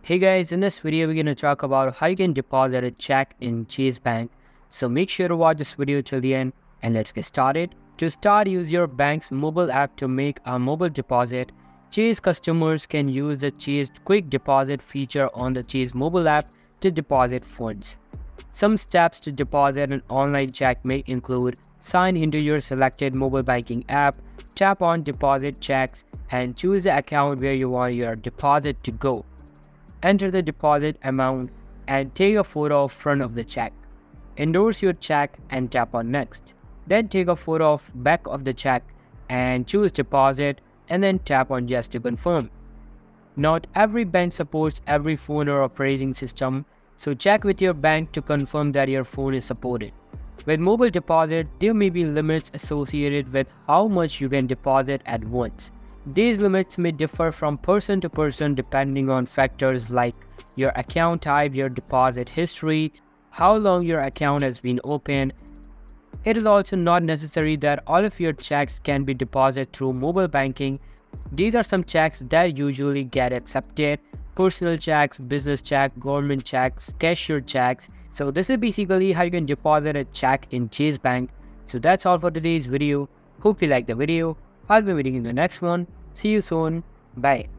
Hey guys, in this video we're going to talk about how you can deposit a check in Chase Bank. So make sure to watch this video till the end and let's get started. To start, use your bank's mobile app to make a mobile deposit. Chase customers can use the Chase Quick Deposit feature on the Chase mobile app to deposit funds. Some steps to deposit an online check may include sign into your selected mobile banking app, tap on deposit checks, and choose the account where you want your deposit to go. Enter the deposit amount and take a photo of front of the check. Endorse your check and tap on next. Then take a photo of back of the check and choose deposit and then tap on yes to confirm. Not every bank supports every phone or operating system, so check with your bank to confirm that your phone is supported. With mobile deposit, there may be limits associated with how much you can deposit at once. These limits may differ from person to person depending on factors like your account type, your deposit history, how long your account has been open. It is also not necessary that all of your checks can be deposited through mobile banking. These are some checks that usually get accepted: personal checks, business check, government checks, cashier checks. So this is basically how you can deposit a check in Chase Bank. So that's all for today's video. Hope you liked the video. I'll be meeting in the next one. See you soon. Bye.